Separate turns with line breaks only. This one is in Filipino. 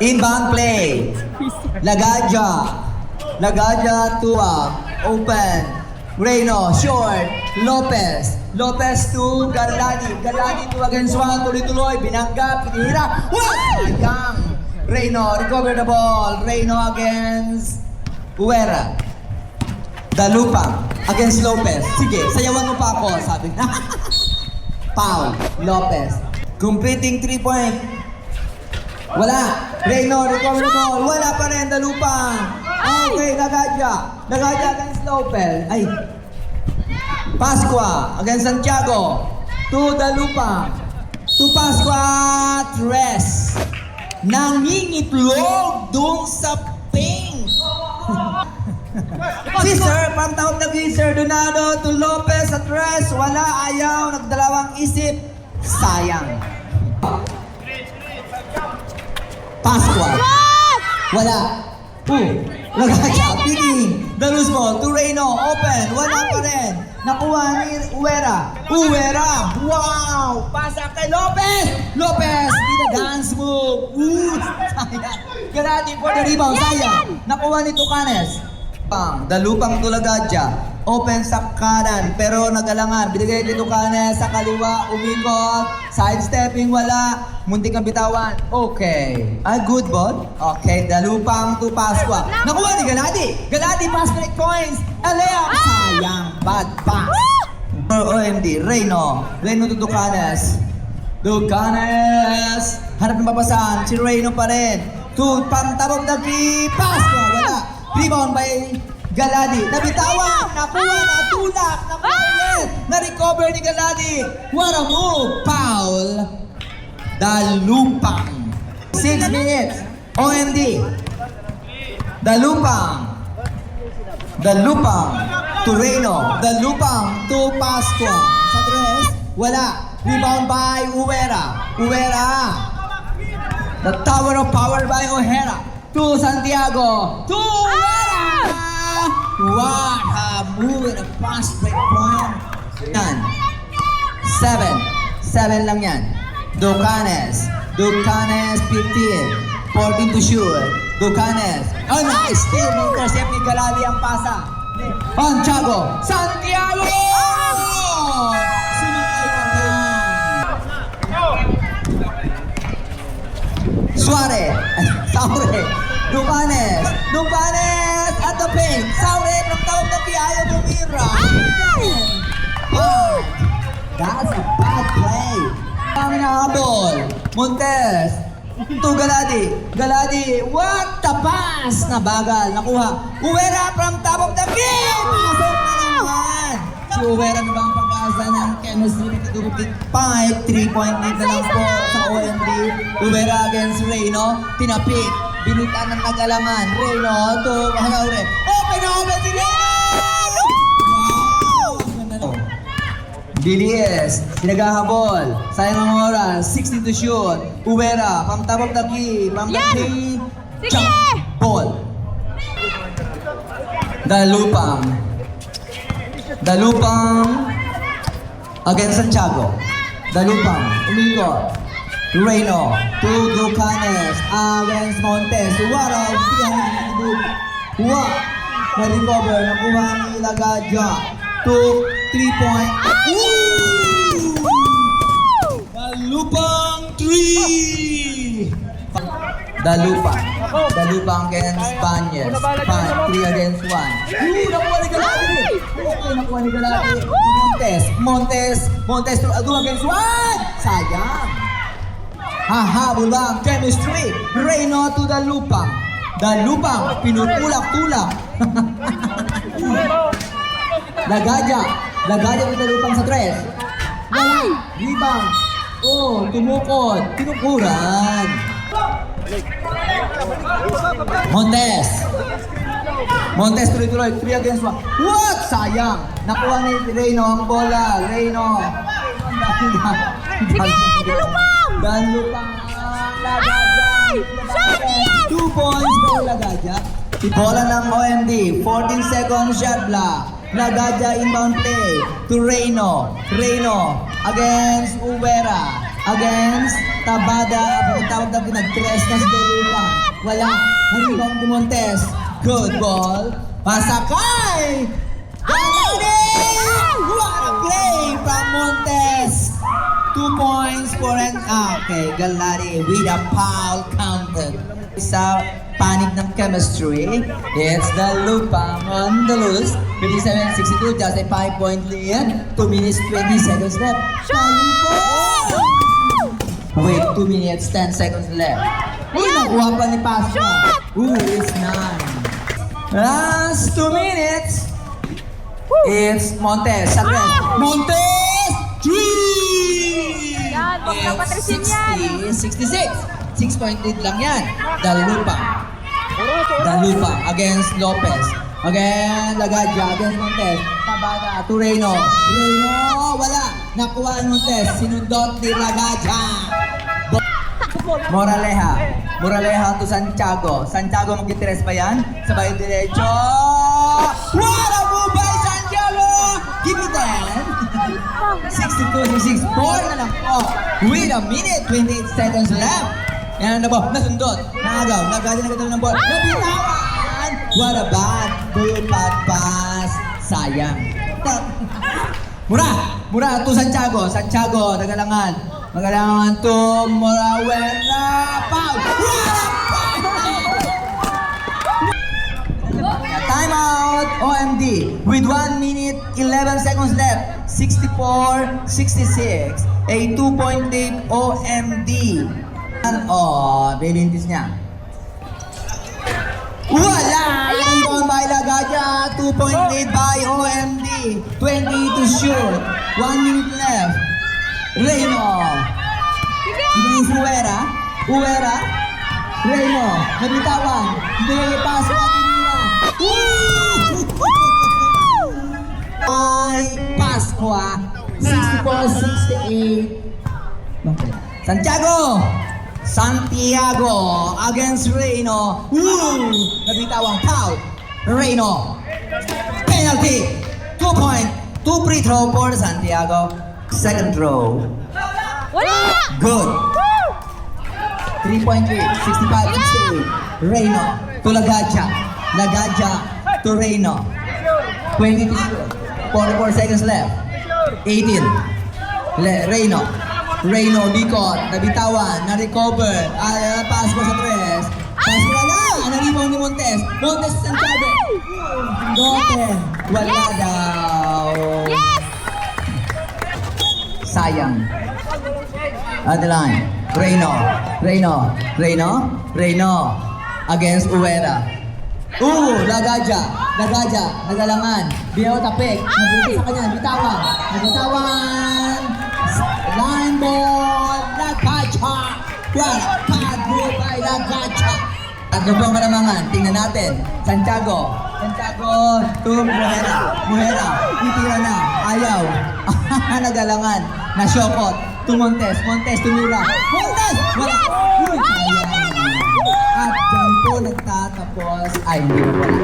Inbound play. Lagaja. Lagaja to open. Reyno, short. Lopez. Lopez to Galadi. Galadi to against one. Tuloy-tuloy. Binanggap. Pinihira. Sayang. Reyno, recover the ball. Reyno against Uwera. Dalupa against Lopez. Sige, sayawan mo pa ako, sabi na. Foul. Lopez. Completing 3-point. Wala. Reyno, recover the ball. Wala pa rin. Dalupa. Okay, Lagaja. Lagaja against Lopez. Ay. Pascua against Santiago. To Dalupa. To Pascua. Tres. Nangingitlog dun sa ping. Caesar, from top na Caesar. Donado to Lopez at Tres. Wala, ayaw. Nagdalawang isip. Sayang. Pascua. Wala. Lagaja, picking. Dalus ball to Reyno. Open. Wala pa rin. Nakuha ni Uwera. Uwera. Wow! Pasa kay Lopez. Lopez. With a dance move. Sayang. Galati for the rebound. Sayang. Nakuha ni Tucanes. Dalupang to Lagaja. Open sa kanan, pero nagalangan. Binigay ni Tucanes sa kaliwa, umikot, sidestepping, wala. Muntik ang bitawan. Okay. Good ball. Okay, Dalupang to Pascua. Nakuha ni Galadi. Galadi pass break points. Alea. Sayang. Bad pass. For OMD, Reyno. Reyno to Tucanes. Tucanes. Harap ng papasan. Si Reyno pa rin. To pantabog na kay Pascua. Wala. Rebound by Galadi. Nabitawan. Nakuha. Natulak. Nakuha ulit. Na-recover ni Galadi. What a move. Foul. Dalupang. 6 minutes. OMD. Dalupang. Dalupang to Reyno. Dalupang to Pascua. Sa tres. Wala. Rebound by Uwera. Uwera. The tower of power by O'Hara. To Santiago. To Uwera. What a move and a fast break point. Yan. 7 lang yan. Ducanes. Ducanes 15. 14 to shoot. Ducanes. Oh, nice steal. Intercept ni Galali ang pasa. Santiago. Santiago! Sumakay pa ba? Suarez. Saure. Ducanes. Ducanes at the paint. Saure. Nagtawag na ayaw tumira. That's a bad play. Kami nakahabol. Montes. To Galadi. Galadi. What the pass? Nabagal. Nakuha. Uwera from top of the field. Pasok na naman. Si Uwera na bang pag-asa ng chemistry ng 5. 3-point lead na lang po sa OMD. Uwera against Reyno. Tinapik. Binitan ng nagalaman. Reyno to Hanaure. Open na open si Reyno! Bilies, sinagahabol, sayang ang oras, 60 to shoot, Uwera, from top of the key, from the key, jump, ball. Dalupang against Santiago. Dalupang, umikot, Reyno, to Ducanes, against Montes, Uwera, na-recover, nakuha ni Lagaja, to 3-point. Dalupang 3! Dalupang against Banyes. 3 against 1. Nakuha ni Galati! Nakuha ni Galati. Montes to 2 against 1! Sayang! Hahabol lang. Chemistry. Reyno to Dalupang. Dalupang. Pinutulak-tulak. Lagaja with Dalupang sa tres. Rebound. Oh, tumukod. Tinukuran. Montes tuloy-tuloy. 3 against 1. What? Sayang. Nakuha ni Reyno ang bola. Reyno.
Sige, Dalupang!
Dalupang. Lagaja. 2 points for Lagaja. Bola ng OMD. 14 seconds shot block. Lagaja inbound play to Reyno. Reyno against Uwera. Against Tabada, ang tawag na pinag-tres na si Delupa. Wala. Nag-rebound ni Montes. Good ball. Pasakay! Galani! What a play from Montes! 2 points for an... okay, Galani with a foul counted. Sa panig ng chemistry, it's Delupa on the loose. 57-62, just a 5-point lead. 2 minutes, 20 seconds left. Delupa! Wait, 2 minutes, 10 seconds left. Uy, nakuha pa ni Pasqua. Ooh, it's 9. Last 2 minutes. It's Montes. Sa rest. Montes! 3!
Yan, wag na patrisin yan.
66. 6-point lead lang yan. Dalupa against Lopez. Again, Lagadia against Montes. Tabata to Reyno. Reyno, wala. Nakuha ni Montes. Sinundot ni Lagadia. Moraleja to Santiago. Santiago magtitires pa yan. Sabay diretso. What a move by Santiago! Give it that. 62-66. 4 na lang po. Wait a minute. 28 seconds left. Yan na ba? Nasundot. Nagaw. Nagagawin ng ball. Nabitawan! What a bad pass. Sayang. Mura to Santiago. Santiago, nagalangan. Magalangan to Morawera. Foul! Time out! OMD. With 1 minute, 11 seconds left. 64-66. A 2-point lead OMD. Oh, bilintis niya. Wala! Rebound by Lagadia. 2-point lead by OMD. 20 to shoot. 1 minute left. Reyno. Against Uwera. Reyno. Nabitawan. Hindi pass na tinira. Ay, Pasqua. 64-68. Santiago against Reyno. Nabitawang foul. Reyno. Penalty. 2 point. 2 free throw for Santiago. Second throw.
Wala!
Good. 3-point lead. 65-68. Reyno to Lagadia. Lagadia to Reyno. 20 to shoot. 44 seconds left. 18. Reyno. Reyno, likot, nabitawan, na-recover, pass ko sa tres. Pass ko na! Naribaw ni Montes. Montes Santiago. Goten. Wala daw.
Yes!
Sayang. Adeline. Reyno. Against Uwera. Lagadia. Nagalangan. Binaw tapik. Nabuti sa kanya. Bitawan. Line ball. Lagadia. Bad move by Lagadia. Tatlo pang kalamangan. Tingnan natin. Santiago to Muhera. Itira na. Ayaw. Nagalangan. Nasyokot. To Montes tumira. Montes! Wala. Sayang. At dyan po nagtatapos. Ay, hindi na wala.